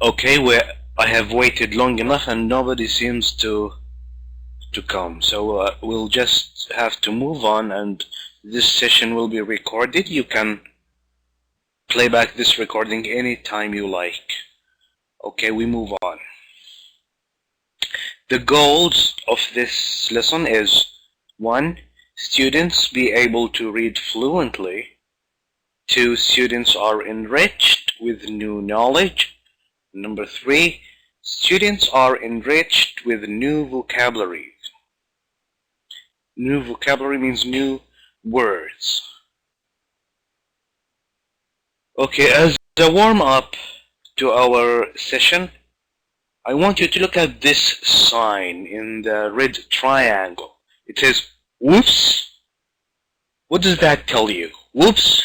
Okay, I have waited long enough and nobody seems to come. So we'll just have to move on, and this session will be recorded. You can play back this recording anytime you like. Okay, we move on. The goals of this lesson is 1. Students be able to read fluently. 2. Students are enriched with new knowledge. Number 3. Students are enriched with new vocabulary. New vocabulary means new words. Okay, as a warm-up to our session, I want you to look at this sign in the red triangle. It says, whoops. What does that tell you? Whoops.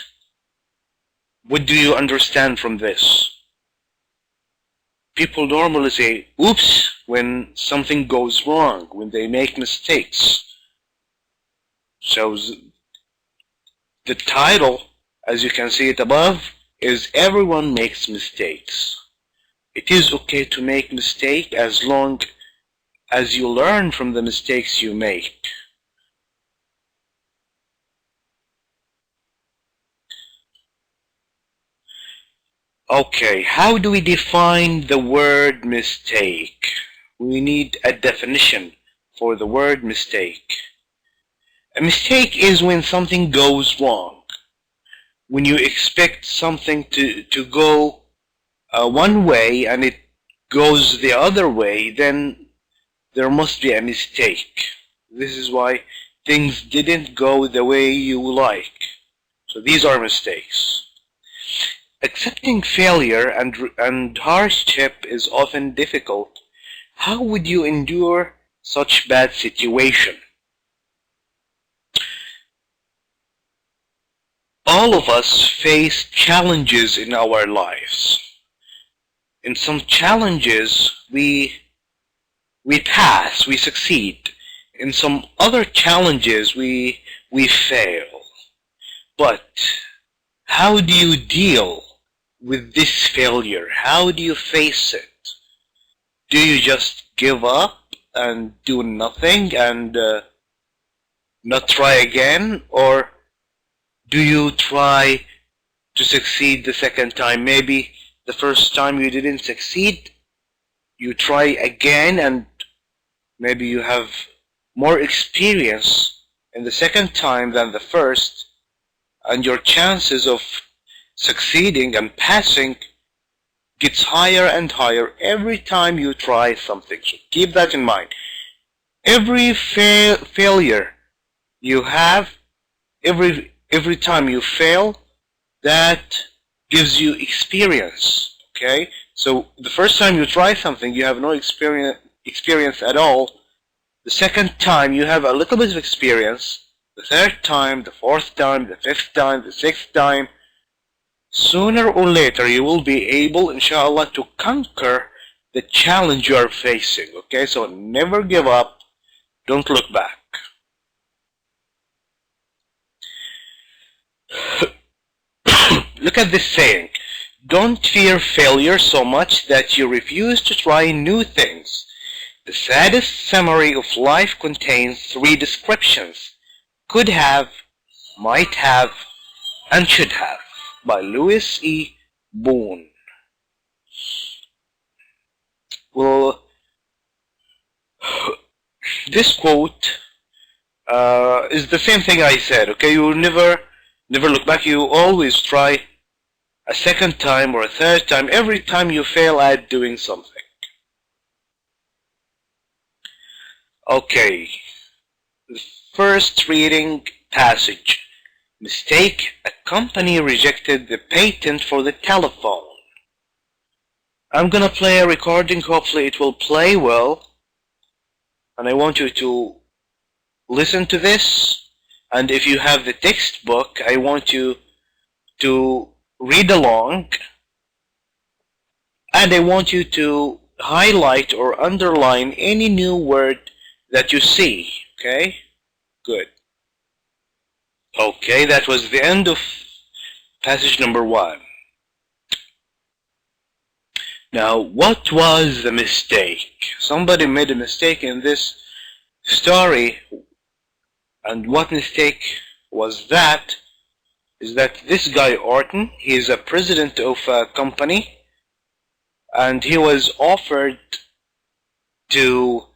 What do you understand from this? People normally say, oops, when something goes wrong, when they make mistakes. So the title, as you can see it above, is Everyone Makes Mistakes. It is okay to make mistakes as long as you learn from the mistakes you make. Okay, how do we define the word mistake? We need a definition for the word mistake. A mistake is when something goes wrong. When you expect something to go one way and it goes the other way, then there must be a mistake. This is why things didn't go the way you like. So these are mistakes. Accepting failure and hardship is often difficult. How would you endure such bad situation? All of us face challenges in our lives. In some challenges we pass, we succeed. In some other challenges we fail. But how do you deal with this failure? How do you face it? Do you just give up and do nothing and not try again? Or do you try to succeed the second time? Maybe the first time you didn't succeed, you try again, and maybe you have more experience in the second time than the first, and your chances of succeeding and passing gets higher and higher every time you try something. So keep that in mind. Every failure you have, every time you fail, that gives you experience. Okay? So the first time you try something, you have no experience at all. The second time you have a little bit of experience. The third time, the fourth time, the fifth time, the sixth time. Sooner or later you will be able, inshallah, to conquer the challenge you are facing. Okay, so never give up. Don't look back. Look at this saying. Don't fear failure so much that you refuse to try new things. The saddest summary of life contains 3 descriptions: could have, might have, and should have, by Louis E. Boone. Well, this quote is the same thing I said. Okay, you will never look back. You always try a second time or a third time. Every time you fail at doing something. Okay, the first reading passage. Mistake: a company rejected the patent for the telephone. I'm gonna play a recording. Hopefully it will play well. And I want you to listen to this. And if you have the textbook, I want you to read along. And I want you to highlight or underline any new word that you see. Okay? Good. Okay, that was the end of Passage number 1. Now, what was the mistake? Somebody made a mistake in this story, and what mistake was that? Is that this guy Orton, he is a president of a company, and he was offered to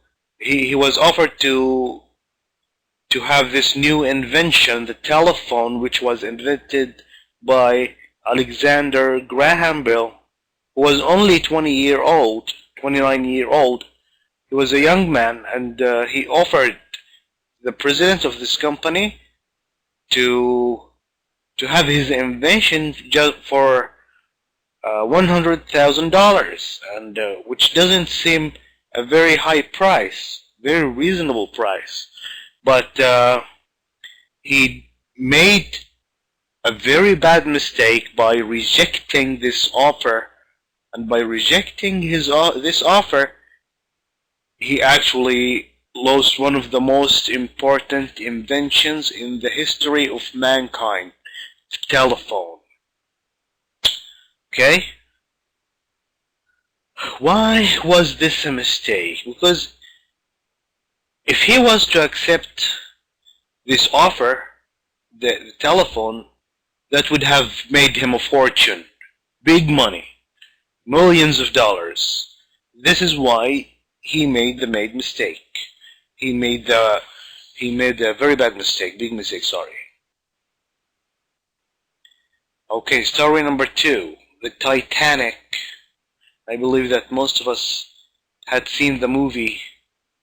have this new invention, the telephone, which was invented by Alexander Graham Bell, who was only 29 years old. He was a young man, and he offered the president of this company to have his invention just for $100,000, and which doesn't seem a very high price, very reasonable price. But he made a very bad mistake by rejecting this offer, and by rejecting this offer, he actually lost one of the most important inventions in the history of mankind, the telephone. Okay? Why was this a mistake? Because if he was to accept this offer, the telephone, that would have made him a fortune, big money, millions of dollars. This is why he made the mistake. He made a very bad mistake, big mistake, sorry. Okay, story number 2, the Titanic. I believe that most of us had seen the movie.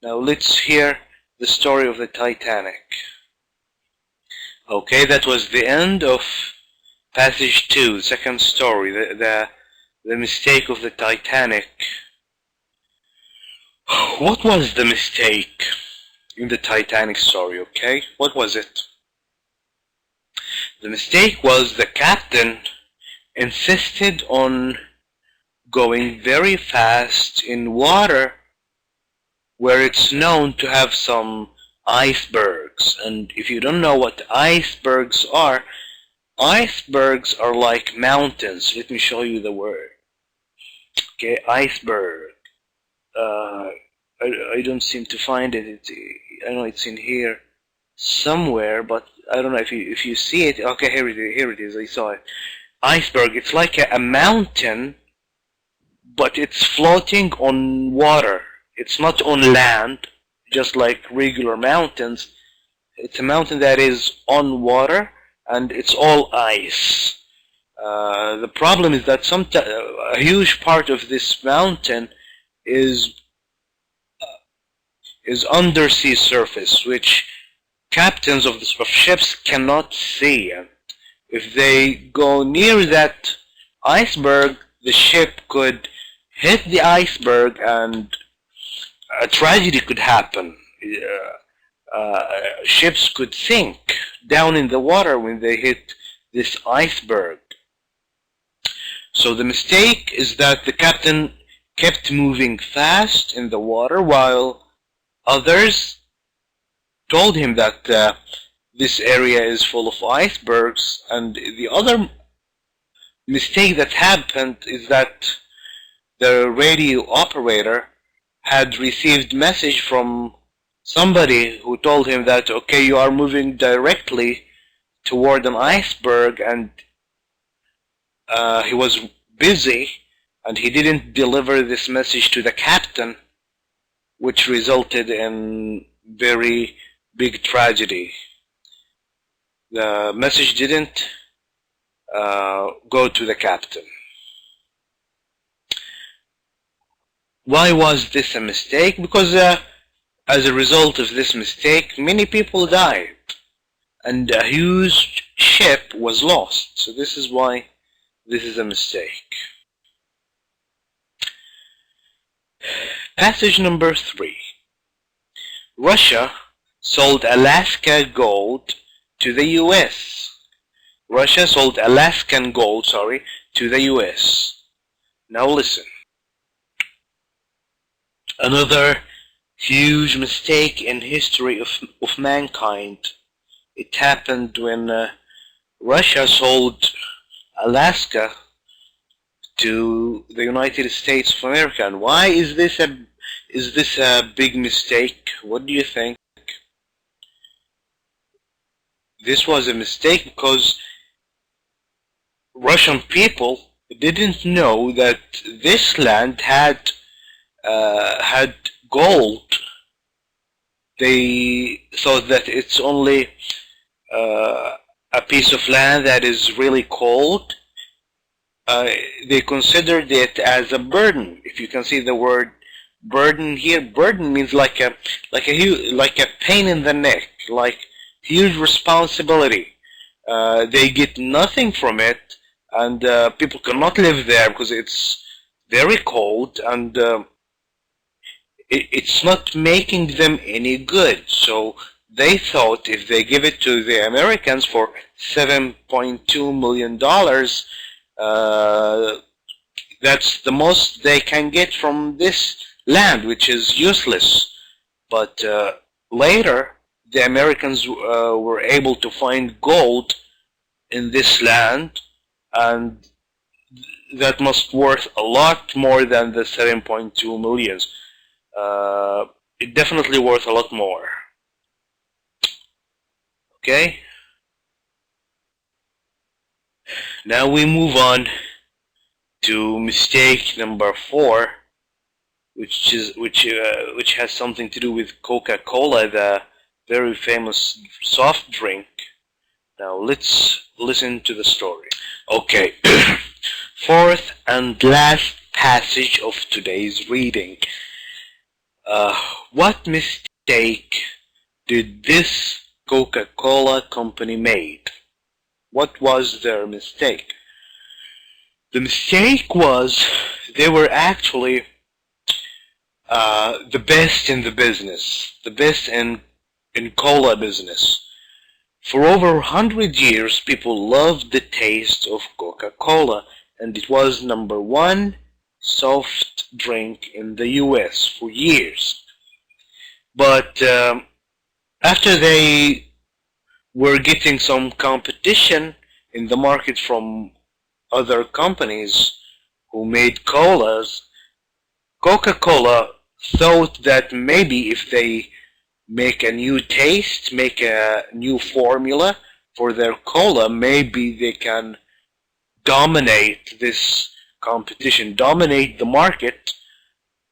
Now let's hear the story of the Titanic. Okay, that was the end of passage 2, the second story, the mistake of the Titanic. What was the mistake in the Titanic story, okay? What was it? The mistake was the captain insisted on going very fast in water where it's known to have some icebergs. And if you don't know what icebergs are like mountains. Let me show you the word. Okay, iceberg. I don't seem to find it. I know it's in here somewhere, but I don't know if you see it. Okay, here it is. I saw it. Iceberg. It's like a mountain, but it's floating on water. It's not on land, just like regular mountains. It's a mountain that is on water, and it's all ice. The problem is that a huge part of this mountain is undersea surface, which captains of ships cannot see. And if they go near that iceberg, the ship could hit the iceberg and a tragedy could happen. Ships could sink down in the water when they hit this iceberg. So the mistake is that the captain kept moving fast in the water while others told him that this area is full of icebergs. And the other mistake that happened is that the radio operator had received message from somebody who told him that, okay, you are moving directly toward an iceberg, and he was busy and he didn't deliver this message to the captain, which resulted in very big tragedy. The message didn't go to the captain. Why was this a mistake? Because as a result of this mistake, many people died and a huge ship was lost. So this is why this is a mistake. Passage number 3. Russia sold Alaska gold to the US. Russia sold Alaskan gold, to the US. Now listen. Another huge mistake in history of mankind. It happened when Russia sold Alaska to the United States of America. And why is this a big mistake? What do you think? This was a mistake because Russian people didn't know that this land had gold. They thought that it's only a piece of land that is really cold. They considered it as a burden. If you can see the word burden here, burden means like a pain in the neck, like huge responsibility. They get nothing from it, and people cannot live there because it's very cold, and it's not making them any good. So they thought if they give it to the Americans for $7.2 million, that's the most they can get from this land, which is useless. But later, the Americans were able to find gold in this land, and that must worth a lot more than the 7.2 millions. It definitely worth a lot more. Okay. Now we move on to mistake number 4, which has something to do with Coca-Cola, the very famous soft drink. Now let's listen to the story. Okay. Fourth and last passage of today's reading. What mistake did this Coca-Cola company made? What was their mistake? The mistake was they were actually the best in the business, the best in cola business. For over 100 years, people loved the taste of Coca-Cola, and it was #1 soft drink in the US for years. But after they were getting some competition in the market from other companies who made colas, Coca-Cola thought that maybe if they make a new taste, make a new formula for their cola, maybe they can dominate this competition, dominate the market,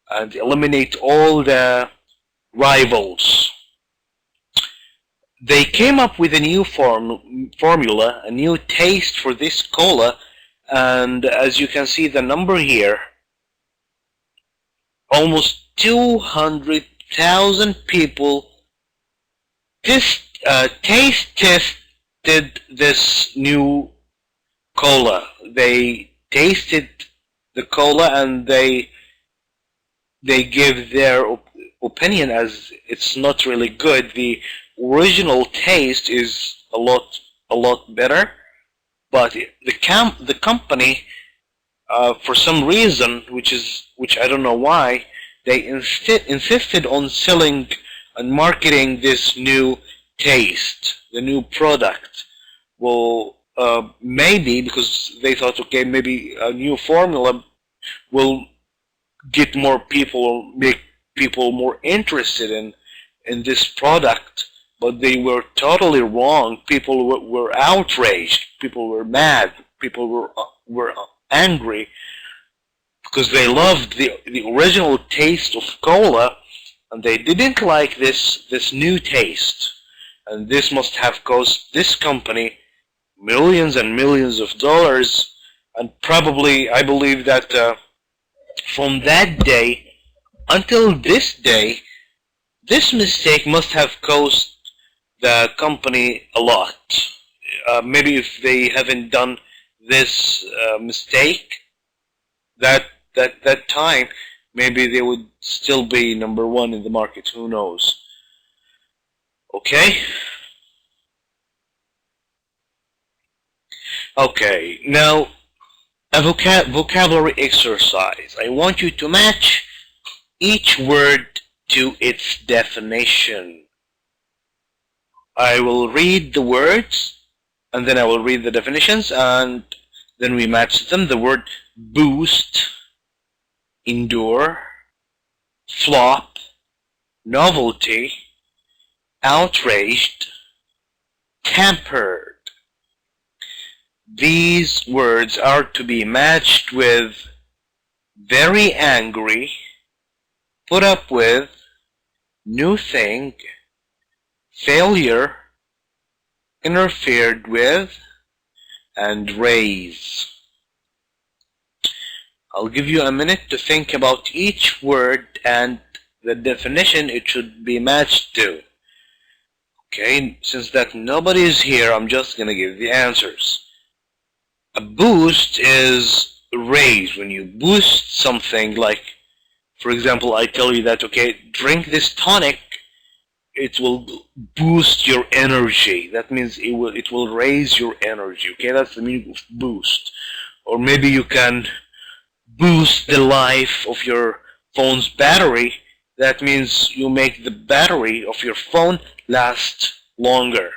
and eliminate all the rivals. They came up with a new formula, a new taste for this cola, and as you can see the number here, almost 200,000 people taste tested this new cola. They tasted the cola and they give their opinion as it's not really good. The original taste is a lot better, but the company for some reason, which I don't know why, they insisted on selling and marketing this new taste, the new product. Well, maybe because they thought, okay, maybe a new formula will get more people, make people more interested in this product. But they were totally wrong. People were outraged. People were mad. People were angry because they loved the original taste of cola, and they didn't like this new taste. And this must have cost this company millions and millions of dollars. And probably, I believe that from that day until this day, this mistake must have cost the company a lot. Maybe if they haven't done this mistake that time, maybe they would still be #1 in the market. Who knows? Okay. Okay. Now a vocabulary exercise. I want you to match each word to its definition. I will read the words and then I will read the definitions, and Then we match them. The word boost, endure, flop, novelty, outraged, tempered. These words are to be matched with very angry, put up with, new thing, failure, interfered with, and raise. I'll give you a minute to think about each word and the definition it should be matched to. Okay, since that nobody is here, I'm just gonna give the answers. A boost is raise. When you boost something, like for example, I tell you that, okay, drink this tonic, it will boost your energy. That means it will raise your energy. Okay, that's the meaning of boost. Or maybe you can boost the life of your phone's battery. That means you make the battery of your phone last longer.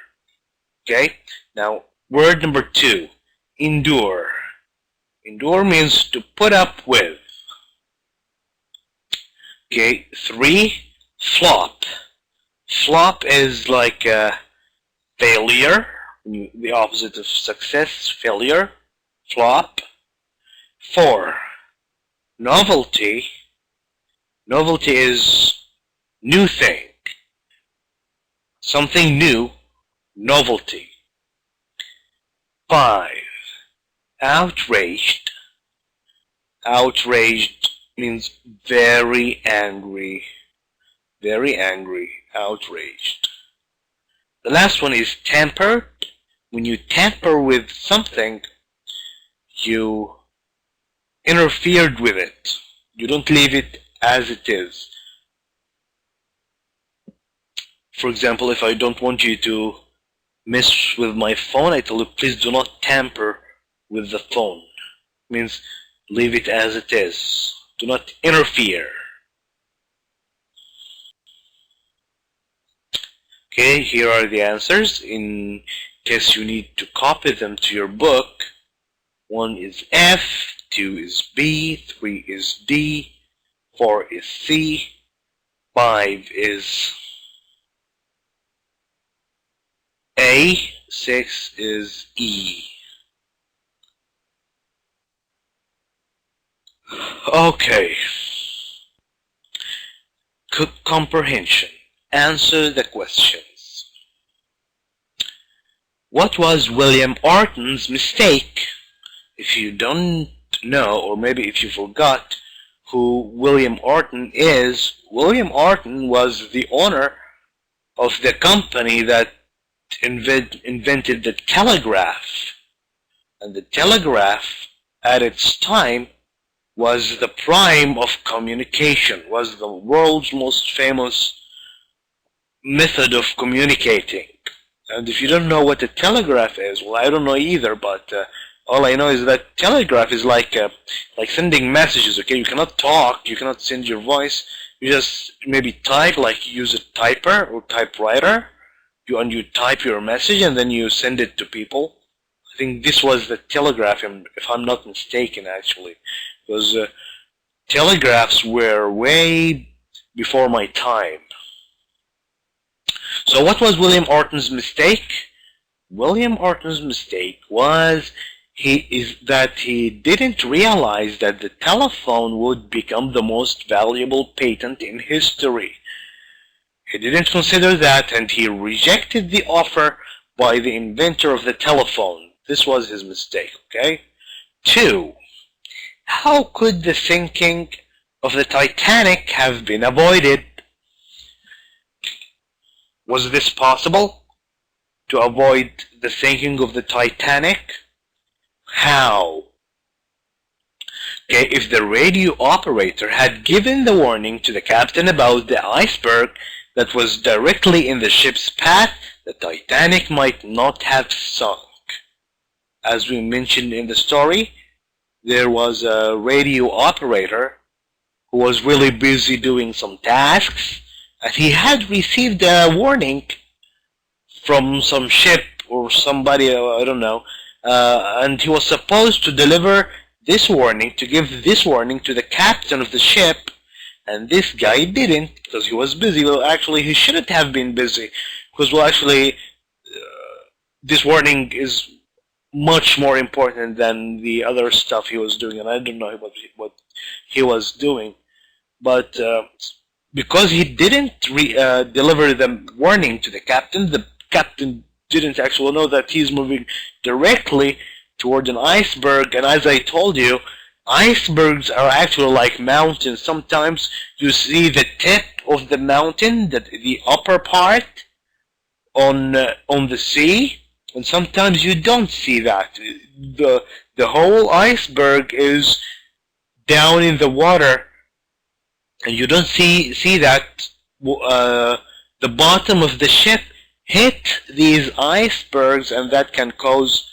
Okay, now word number 2, endure. Endure means to put up with. Okay, 3, flop. Flop is like a failure, the opposite of success, failure, flop. 4, novelty. Novelty is new thing, something new, novelty. 5, outraged. Outraged means very angry, outraged. The last one is tempered. When you tamper with something, you interfered with it. You don't leave it as it is. For example, if I don't want you to mess with my phone, I tell you, please do not tamper with the phone. It means leave it as it is. Do not interfere. Okay, here are the answers in case you need to copy them to your book. 1 is F, 2 is B, 3 is D, 4 is C, 5 is A, 6 is E. Okay. Comprehension. Answer the questions. What was William Orton's mistake? If you don't know, or maybe if you forgot who William Orton is, William Orton was the owner of the company that invented the telegraph. And the telegraph, at its time, was the prime of communication, was the world's most famous method of communicating. And if you don't know what a telegraph is, well, I don't know either, but all I know is that telegraph is like sending messages. Okay, you cannot talk, you cannot send your voice, you just maybe type, like you use a typer or typewriter, and you type your message and then you send it to people. I think this was the telegraph, if I'm not mistaken, actually, because telegraphs were way before my time. So what was William Orton's mistake? William Orton's mistake was that he didn't realize that the telephone would become the most valuable patent in history. He didn't consider that, and he rejected the offer by the inventor of the telephone. This was his mistake, okay? 2. How could the sinking of the Titanic have been avoided? Was this possible? To avoid the sinking of the Titanic? How? Okay, if the radio operator had given the warning to the captain about the iceberg that was directly in the ship's path, the Titanic might not have sunk. As we mentioned in the story, there was a radio operator who was really busy doing some tasks, and he had received a warning from some ship or somebody, I don't know, and he was supposed to deliver this warning, to give this warning to the captain of the ship, and this guy didn't because he was busy. Well, actually, he shouldn't have been busy because, well, actually, this warning is much more important than the other stuff he was doing, and I don't know what he was doing. But because he didn't deliver the warning to the captain didn't actually know that he's moving directly toward an iceberg. And as I told you, icebergs are actually like mountains. Sometimes you see the tip of the mountain, the upper part on the sea, and sometimes you don't see that. The whole iceberg is down in the water, and you don't see that the bottom of the ship hit these icebergs, and that can cause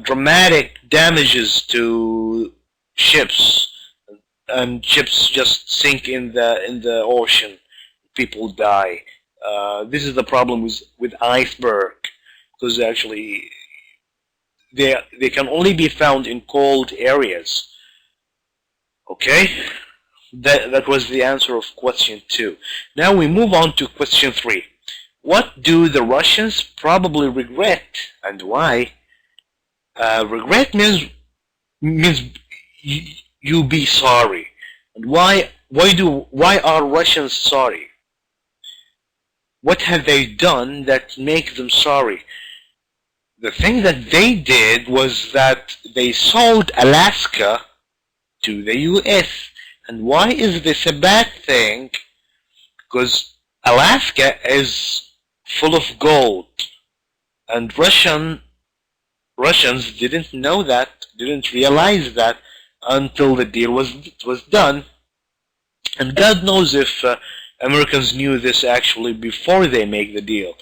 dramatic damages to ships, and ships just sink in the ocean. People die. This is the problem with iceberg, because actually they can only be found in cold areas. Okay, that was the answer of question 2. Now we move on to question 3. What do the Russians probably regret, and why? Regret means you be sorry. And why are Russians sorry? What have they done that makes them sorry? The thing that they did was that they sold Alaska to the US. And why is this a bad thing? Because Alaska is full of gold, and Russians didn't know that, didn't realize that until the deal was done. And God knows if Americans knew this actually before they make the deal.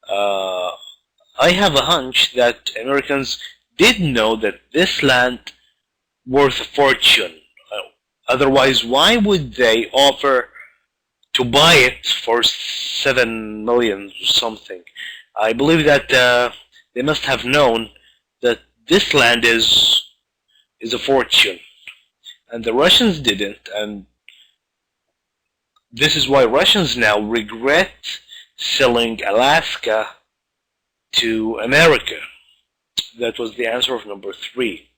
I have a hunch that Americans did know that this land worth a fortune. Otherwise, why would they offer to buy it for $7 million or something? I believe that they must have known that this land is a fortune, and the Russians didn't, and this is why Russians now regret selling Alaska to America. That was the answer of number 3.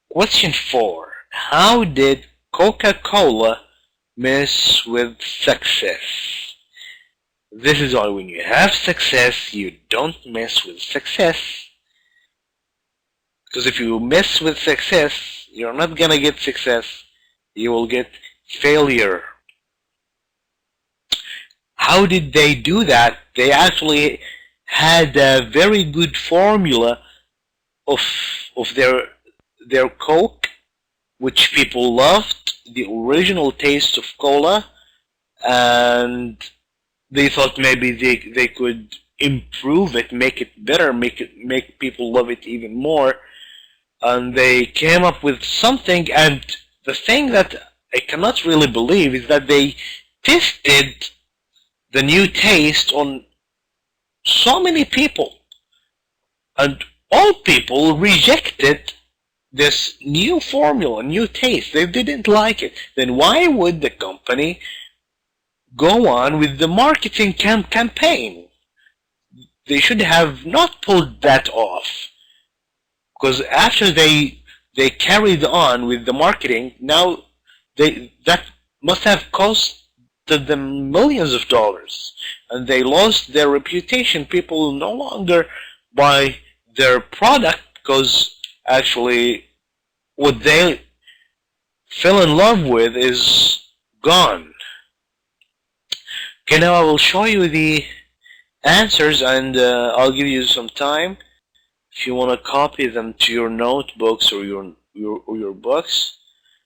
Question 4. How did Coca-Cola mess with success? This is why when you have success, you don't mess with success. Because if you mess with success, you're not gonna get success. You will get failure. How did they do that? They actually had a very good formula of their Coke, which people loved, the original taste of cola, and they thought maybe they could improve it, make it better, make people love it even more, and they came up with something. And the thing that I cannot really believe is that they tested the new taste on so many people, and all people rejected this new formula, new taste. They didn't like it. Then why would the company go on with the marketing campaign? They should have not pulled that off, because after they carried on with the marketing, now that must have cost them millions of dollars, and they lost their reputation. People no longer buy their product because actually what they fell in love with is gone. Okay, now I will show you the answers, and I'll give you some time if you want to copy them to your notebooks or your books.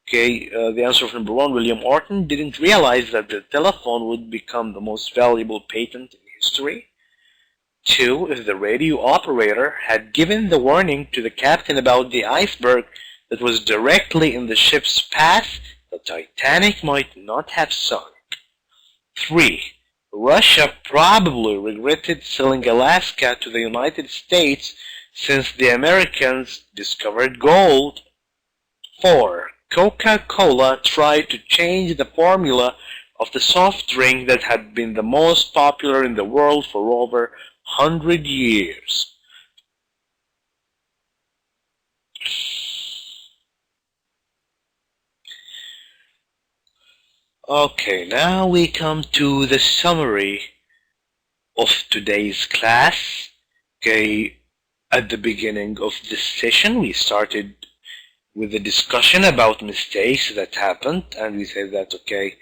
Okay, the answer of number 1, William Orton didn't realize that the telephone would become the most valuable patent in history. 2, if the radio operator had given the warning to the captain about the iceberg that was directly in the ship's path, the Titanic might not have sunk. 3, Russia probably regretted selling Alaska to the United States since the Americans discovered gold. 4. Coca-Cola tried to change the formula of the soft drink that had been the most popular in the world for over 100 years. Okay, now we come to the summary of today's class. Okay, at the beginning of this session we started with a discussion about mistakes that happened, and we said that okay,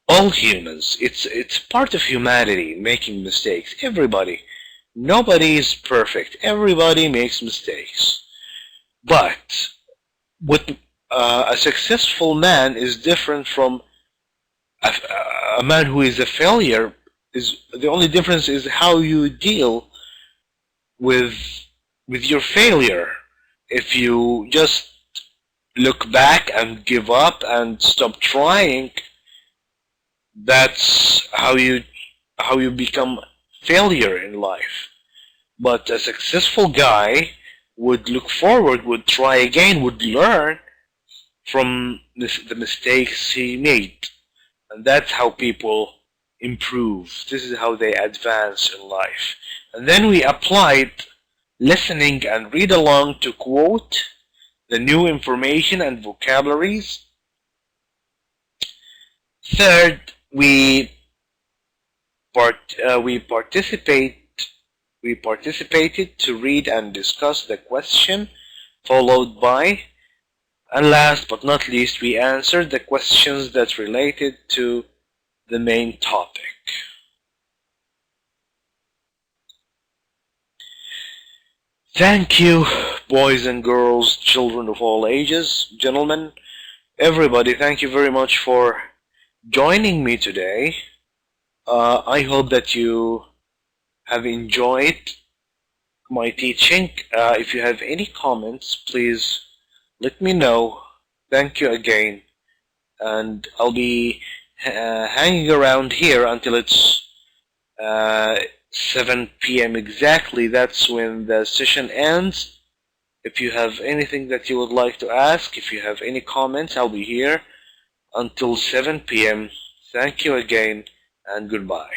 all humans, it's part of humanity making mistakes. Everybody, nobody is perfect. Everybody makes mistakes. But what a successful man is different from a man who is a failure. Is the only difference is how you deal with your failure. If you just look back and give up and stop trying, that's how you become failure in life. But a successful guy would look forward, would try again, would learn from the mistakes he made. And that's how people improve. This is how they advance in life. And then we applied listening and read along to quote the new information and vocabularies. Third, we participated to read and discuss the question, followed by, and last but not least, we answered the questions that related to the main topic. Thank you, boys and girls, children of all ages, gentlemen, everybody. Thank you very much for joining me today. I hope that you have enjoyed my teaching. If you have any comments, please let me know. Thank you again, and I'll be hanging around here until it's 7 p.m. exactly. That's when the session ends. If you have anything that you would like to ask, if you have any comments, I'll be here until 7 p.m. Thank you again, and goodbye.